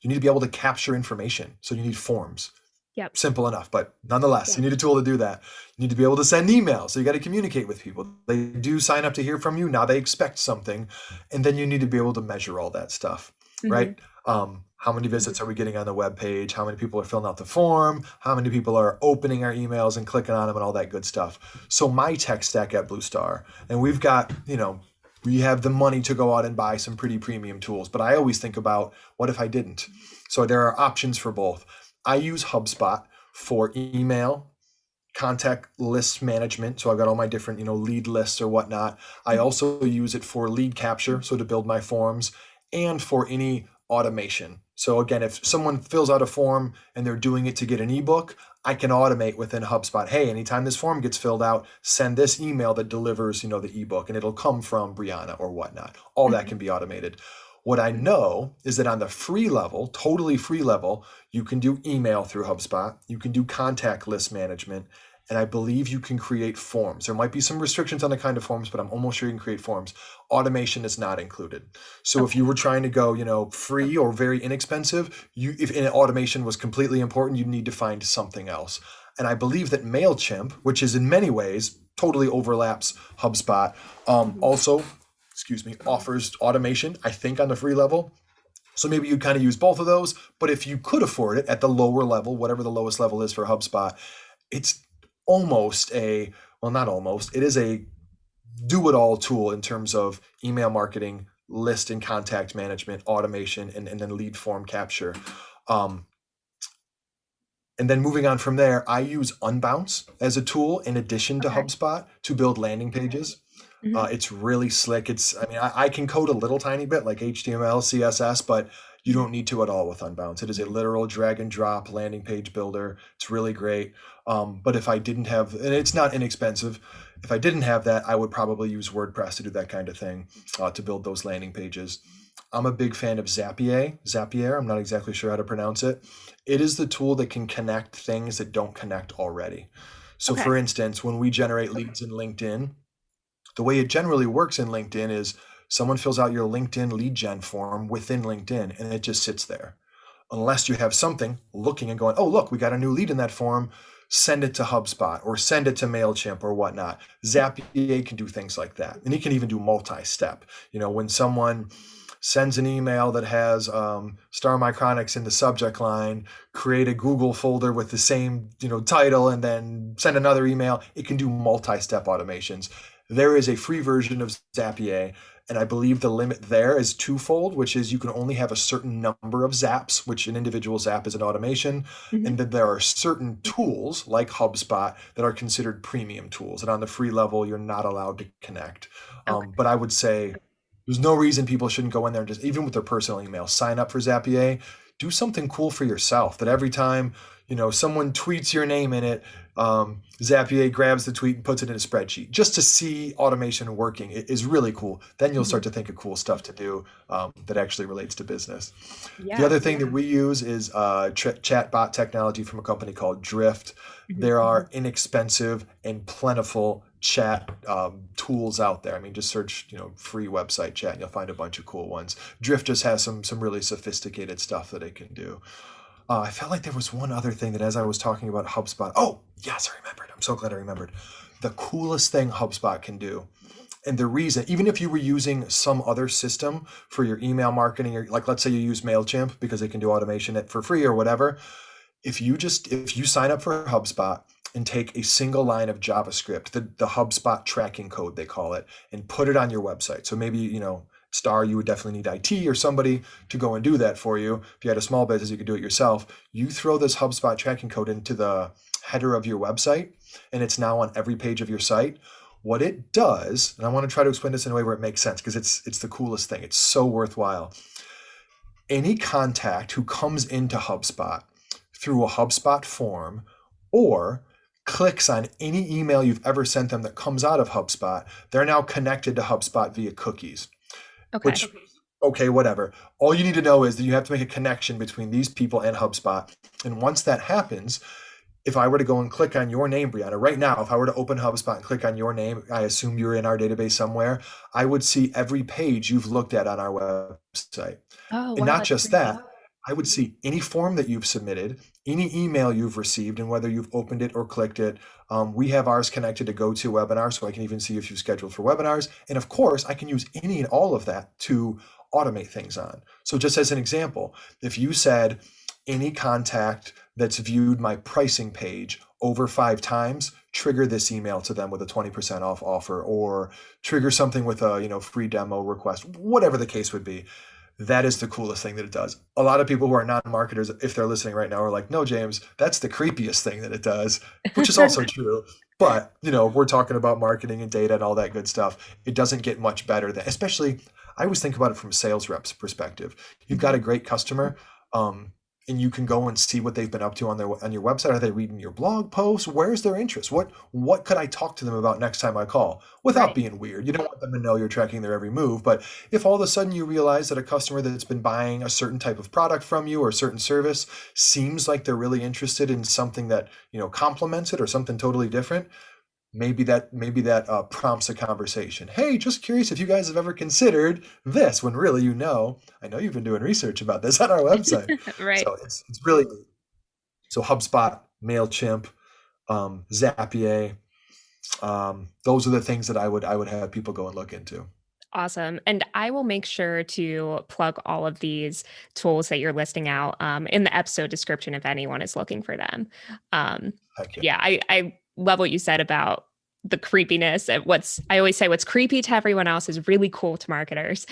You need to be able to capture information. So you need forms. Yep. Simple enough, but nonetheless, you need a tool to do that. You need to be able to send emails. So you got to communicate with people. They do sign up to hear from you. Now they expect something. And then you need to be able to measure all that stuff, right? How many visits are we getting on the web page? How many people are filling out the form? How many people are opening our emails and clicking on them and all that good stuff? So my tech stack at BlueStar, and we've got, we have the money to go out and buy some pretty premium tools, but I always think about what if I didn't? So there are options for both. I use HubSpot for email, contact list management. So I've got all my different, lead lists or whatnot. I also use it for lead capture, so to build my forms, and for any automation. So again, if someone fills out a form and they're doing it to get an ebook, I can automate within HubSpot. Hey, anytime this form gets filled out, send this email that delivers, the ebook, and it'll come from Brianna or whatnot. All that can be automated. What I know is that on the free level, totally free level, you can do email through HubSpot. You can do contact list management. And I believe you can create forms. There might be some restrictions on the kind of forms, but I'm almost sure you can create forms. Automation is not included. So if you were trying to go, free or very inexpensive, if automation was completely important, you need to find something else. And I believe that MailChimp, which is in many ways totally overlaps HubSpot, also, offers automation, I think, on the free level. So maybe you kind of use both of those. But if you could afford it at the lower level, whatever the lowest level is for HubSpot, it's almost it is a do-it-all tool in terms of email marketing, list and contact management, automation, and then lead form capture. And then moving on from there, I use Unbounce as a tool in addition to HubSpot to build landing pages. It's really slick. I can code a little tiny bit like HTML, CSS, but you don't need to at all with Unbounce. It is a literal drag and drop landing page builder. It's really great. But if I didn't have, and it's not inexpensive, if I didn't have that, I would probably use WordPress to do that kind of thing, to build those landing pages. I'm a big fan of Zapier. I'm not exactly sure how to pronounce it. It is the tool that can connect things that don't connect already. So Okay. for instance, when we generate leads in LinkedIn, the way it generally works in LinkedIn is someone fills out your LinkedIn lead gen form within LinkedIn and it just sits there. Unless you have something looking and going, oh, look, we got a new lead in that form, send it to HubSpot or send it to MailChimp or whatnot. Zapier can do things like that. And it can even do multi-step. When someone sends an email that has Star Micronics in the subject line, create a Google folder with the same title, and then send another email. It can do multi-step automations. There is a free version of Zapier, and I believe the limit there is twofold, which is you can only have a certain number of zaps, which an individual zap is an automation. Mm-hmm. And then there are certain tools like HubSpot that are considered premium tools. And on the free level, you're not allowed to connect. Okay. But I would say there's no reason people shouldn't go in there and just, even with their personal email, sign up for Zapier. Do something cool for yourself that every time someone tweets your name in it, Zapier grabs the tweet and puts it in a spreadsheet just to see automation working. It is really cool. Then you'll start to think of cool stuff to do that actually relates to business. The other thing that we use is chatbot technology from a company called Drift. Mm-hmm. There are inexpensive and plentiful chat tools out there. I mean, just search free website chat and you'll find a bunch of cool ones. Drift just has some really sophisticated stuff that it can do. I felt like there was one other thing that as I was talking about HubSpot, oh, yes, I remembered. I'm so glad I remembered. The coolest thing HubSpot can do, and the reason, even if you were using some other system for your email marketing, or like let's say you use MailChimp because it can do automation for free or whatever, if you sign up for HubSpot and take a single line of JavaScript, the HubSpot tracking code, they call it, and put it on your website. So maybe, Star, you would definitely need IT or somebody to go and do that for you. If you had a small business, you could do it yourself. You throw this HubSpot tracking code into the header of your website, and it's now on every page of your site. What it does, and I want to try to explain this in a way where it makes sense because it's the coolest thing. It's so worthwhile. Any contact who comes into HubSpot through a HubSpot form or clicks on any email you've ever sent them that comes out of HubSpot, they're now connected to HubSpot via cookies. Okay. Which, okay, whatever. All you need to know is that you have to make a connection between these people and HubSpot. And once that happens, if I were to go and click on your name, Brianna, right now, if I were to open HubSpot and click on your name, I assume you're in our database somewhere, I would see every page you've looked at on our website. Oh, And wow, not that's just crazy. that, I would see any form that you've submitted, any email you've received, and whether you've opened it or clicked it. We have ours connected to GoToWebinar, so I can even see if you've scheduled for webinars. And of course, I can use any and all of that to automate things on. So just as an example, if you said any contact that's viewed my pricing page over 5 times, trigger this email to them with a 20% off offer, or trigger something with a free demo request, whatever the case would be. That is the coolest thing that it does. A lot of people who are non-marketers, if they're listening right now, are like, no, James, that's the creepiest thing that it does, which is also true. But, we're talking about marketing and data and all that good stuff. It doesn't get much better than, especially, I always think about it from a sales rep's perspective. You've got a great customer, and you can go and see what they've been up to on your website. Are they reading your blog posts? Where's their interest? What could I talk to them about next time I call without being weird? You don't want them to know you're tracking their every move. But if all of a sudden you realize that a customer that's been buying a certain type of product from you or a certain service seems like they're really interested in something that complements it or something totally different, maybe that prompts a conversation. Hey, just curious if you guys have ever considered this, when really I know you've been doing research about this on our website. Right. So it's really neat. So HubSpot, MailChimp, Zapier, those are the things that I would have people go and look into. Awesome. And I will make sure to plug all of these tools that you're listing out in the episode description if anyone is looking for them. Heck yeah. Yeah, I love what you said about the creepiness. I always say what's creepy to everyone else is really cool to marketers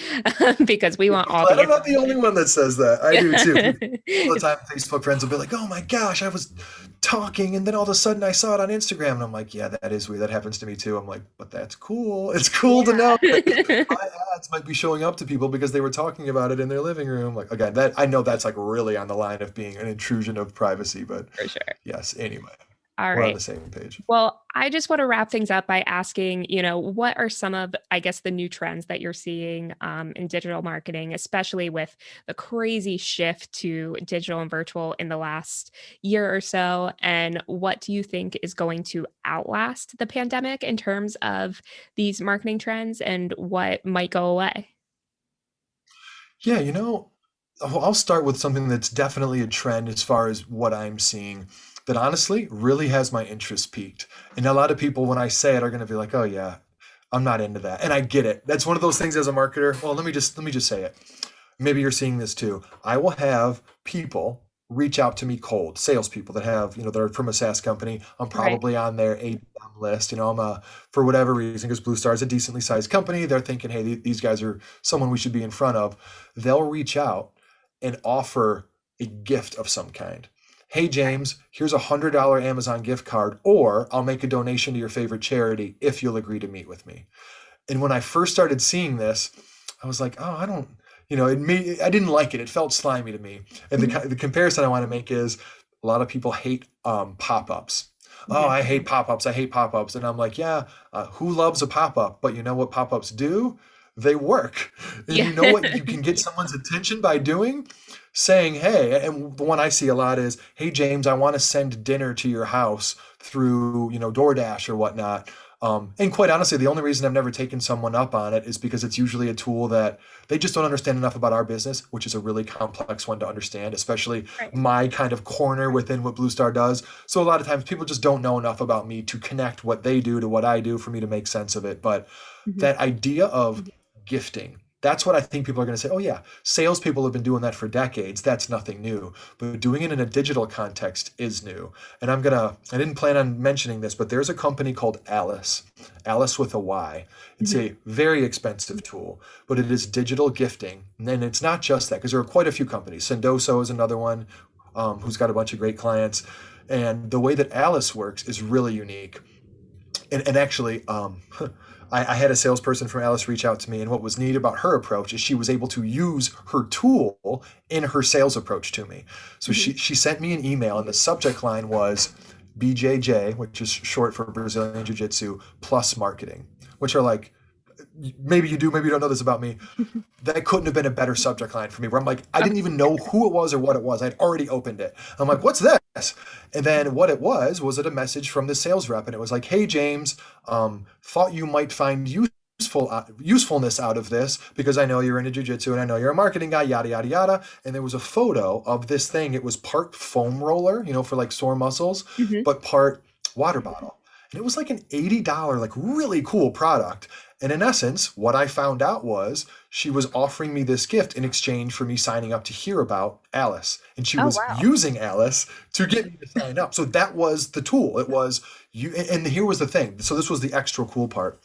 because we want all the I'm not the only one that says that. I do too. All the information. time, Facebook friends will be like, "Oh my gosh, I was talking, and then all of a sudden I saw it on Instagram," and I'm like, "Yeah, that is weird. That happens to me too." I'm like, "But that's cool. It's cool to know that my ads might be showing up to people because they were talking about it in their living room." Like, again, that I know that's like really on the line of being an intrusion of privacy, but For sure. yes. Anyway, All we're on right. the same page. Well, I just want to wrap things up by asking, what are some of, I guess, the new trends that you're seeing in digital marketing, especially with the crazy shift to digital and virtual in the last year or so? And what do you think is going to outlast the pandemic in terms of these marketing trends and what might go away? Yeah, I'll start with something that's definitely a trend as far as what I'm seeing that honestly really has my interest peaked. And a lot of people, when I say it, are going to be like, "Oh yeah, I'm not into that," and I get it. That's one of those things as a marketer. Well, let me just say it. Maybe you're seeing this too. I will have people reach out to me cold, salespeople that have, that are from a SaaS company. I'm Right. probably on their ABM list. For whatever reason, because BlueStar is a decently sized company, they're thinking, hey, these guys are someone we should be in front of. They'll reach out and offer a gift of some kind. Hey, James, here's a $100 Amazon gift card, or I'll make a donation to your favorite charity if you'll agree to meet with me. And when I first started seeing this, I was like, oh, I don't, I didn't like it. It felt slimy to me. And Mhm. the comparison I want to make is a lot of people hate pop-ups. Oh, Mhm. I hate pop-ups. I hate pop-ups. And I'm like, yeah, who loves a pop-up? But you know what pop-ups do? They work. And Yeah. you know what you can get someone's attention by doing? Saying, hey, and the one I see a lot is, hey, James, I want to send dinner to your house through, DoorDash or whatnot. And quite honestly, the only reason I've never taken someone up on it is because it's usually a tool that they just don't understand enough about our business, which is a really complex one to understand, especially Right. my kind of corner within what BlueStar does. So a lot of times people just don't know enough about me to connect what they do to what I do for me to make sense of it. But Mhm. that idea of gifting, that's what I think people are going to say. Oh, yeah, salespeople have been doing that for decades. That's nothing new. But doing it in a digital context is new. And I didn't plan on mentioning this, but there's a company called Alice, Alice with a Y. It's Mhm. a very expensive tool, but it is digital gifting. And it's not just that, because there are quite a few companies. Sendoso is another one who's got a bunch of great clients. And the way that Alice works is really unique. And actually, I had a salesperson from Alice reach out to me, and what was neat about her approach is she was able to use her tool in her sales approach to me. So Mhm. she sent me an email, and the subject line was BJJ, which is short for Brazilian Jiu Jitsu, plus marketing, which are like, maybe you do, maybe you don't know this about me. That couldn't have been a better subject line for me, where I'm like, I didn't even know who it was or what it was. I'd already opened it. I'm like, what's this? And then what it was it a message from the sales rep? And it was like, hey, James, thought you might find usefulness out of this because I know you're into jujitsu and I know you're a marketing guy, yada, yada, yada. And there was a photo of this thing. It was part foam roller, for like sore muscles, Mhm. but part water bottle. And it was like an $80, like really cool product. And in essence, what I found out was she was offering me this gift in exchange for me signing up to hear about Alice. And she Oh, was wow. using Alice to get me to sign up. So that was the tool. It was you. And here was the thing. So this was the extra cool part.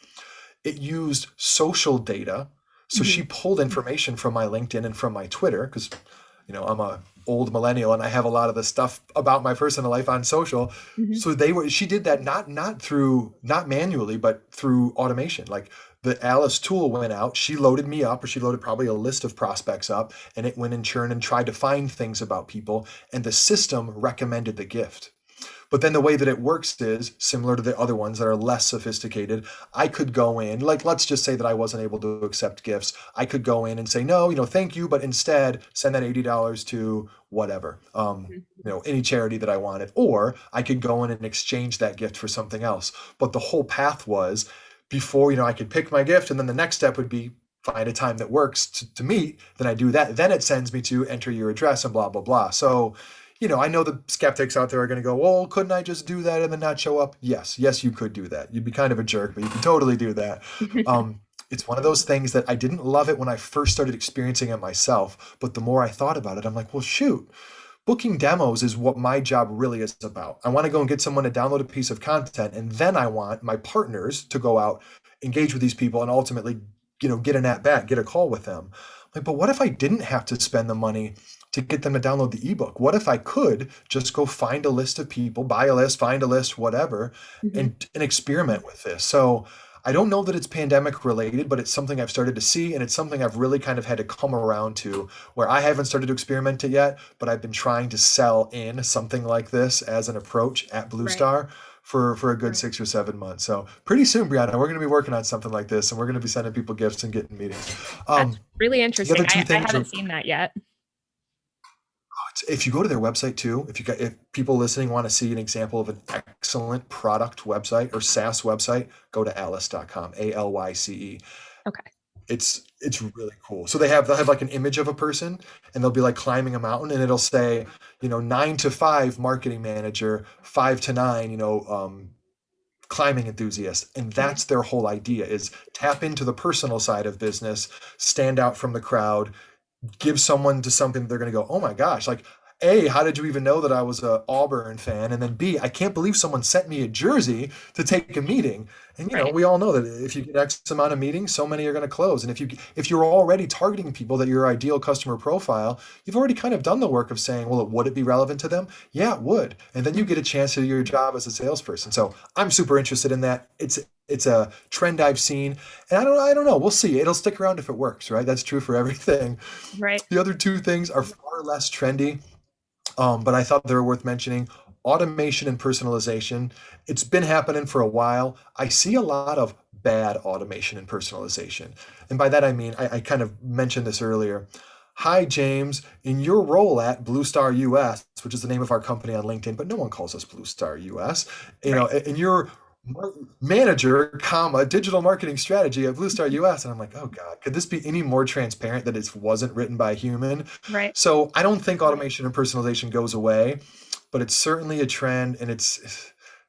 It used social data. So Mhm. she pulled information from my LinkedIn and from my Twitter because, I'm a old millennial and I have a lot of the stuff about my personal life on social. Mhm. So she did that not manually, but through automation. Like the Alice tool went out, she loaded me up, or she loaded probably a list of prospects up, and it went and churned and tried to find things about people, and the system recommended the gift. But then the way that it works is similar to the other ones that are less sophisticated. I could go in, like, let's just say that I wasn't able to accept gifts. I could go in and say, no, thank you, but instead send that $80 to whatever, Mhm. any charity that I wanted. Or I could go in and exchange that gift for something else. But the whole path was before, I could pick my gift, and then the next step would be find a time that works to meet. Then I do that. Then it sends me to enter your address and blah, blah, blah. So, I know the skeptics out there are going to go, well, couldn't I just do that and then not show up? Yes, you could do that. You'd be kind of a jerk, but you could totally do that. It's one of those things that I didn't love it when I first started experiencing it myself, but the more I thought about it, I'm like, well, shoot, booking demos is what my job really is about. I want to go and get someone to download a piece of content, and then I want my partners to go out, engage with these people, and ultimately, get an at bat, get a call with them. Like, but what if I didn't have to spend the money to get them to download the ebook? What if I could just go find a list of people, buy a list, find a list, whatever, Mhm. and experiment with this? So I don't know that it's pandemic related, but it's something I've started to see, and it's something I've really kind of had to come around to, where I haven't started to experiment it yet, but I've been trying to sell in something like this as an approach at Right. BlueStar for a good Right. 6 or 7 months. So pretty soon, Brianna, we're going to be working on something like this, and we're going to be sending people gifts and getting meetings. That's really The interesting. other two I things haven't are, seen that yet. if you go to their website too, if people listening want to see an example of an excellent product website or SaaS website, go to Alice.com, ALYCE. Okay. It's really cool. So they'll have like an image of a person, and they'll be like climbing a mountain, and it'll say, 9 to 5 marketing manager, 5 to 9, climbing enthusiast. And Right. that's their whole idea, is tap into the personal side of business, stand out from the crowd, give someone to something that they're going to go, oh my gosh, like, A, how did you even know that I was a Auburn fan? And then B, I can't believe someone sent me a jersey to take a meeting. And Right. we all know that if you get X amount of meetings, so many are going to close. And if you're already targeting people that your ideal customer profile, you've already kind of done the work of saying, well, would it be relevant to them? Yeah, it would. And then you get a chance to do your job as a salesperson. So I'm super interested in that. It's a trend I've seen, and I don't know. We'll see. It'll stick around if it works, right? That's true for everything. Right. The other two things are far less trendy, but I thought they were worth mentioning. Automation and personalization. It's been happening for a while. I see a lot of bad automation and personalization. And by that, I mean, I kind of mentioned this earlier. Hi, James. In your role at BlueStar US, which is the name of our company on LinkedIn, but no one calls us BlueStar US, Right. in your manager, comma, digital marketing strategy at BlueStar US. And I'm like, oh God, could this be any more transparent that it wasn't written by a human? Right. So I don't think automation and personalization goes away, but it's certainly a trend, and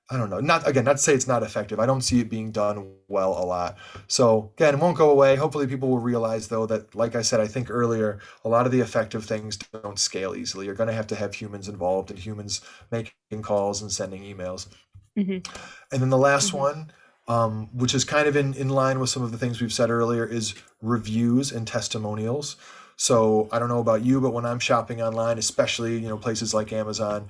I don't know, not to say it's not effective. I don't see it being done well a lot. So again, it won't go away. Hopefully people will realize though that, like I said, I think earlier, a lot of the effective things don't scale easily. You're going to have humans involved, and humans making calls and sending emails. Hmm. And then the last one, which is kind of in line with some of the things we've said earlier, is reviews and testimonials. So I don't know about you, but when I'm shopping online, especially places like Amazon,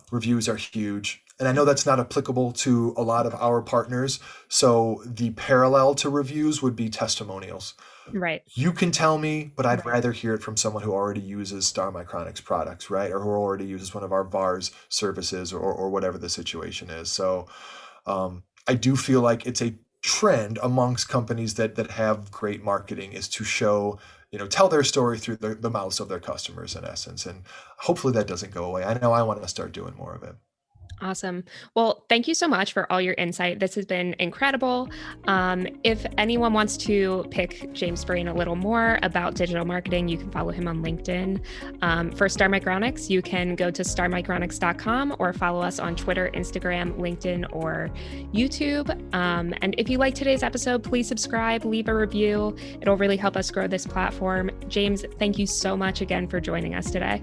reviews are huge. And I know that's not applicable to a lot of our partners. So the parallel to reviews would be testimonials. Right. You can tell me, but I'd rather hear it from someone who already uses Star Micronics products, right? Or who already uses one of our VARs services, or whatever the situation is. So I do feel like it's a trend amongst companies that have great marketing, is to show, tell their story through the mouths of their customers, in essence. And hopefully that doesn't go away. I know I want to start doing more of it. Awesome. Well, thank you so much for all your insight. This has been incredible. If anyone wants to pick James' brain a little more about digital marketing, you can follow him on LinkedIn. For Star Micronics, you can go to starmicronics.com or follow us on Twitter, Instagram, LinkedIn, or YouTube. And if you like today's episode, please subscribe, leave a review. It'll really help us grow this platform. James, thank you so much again for joining us today.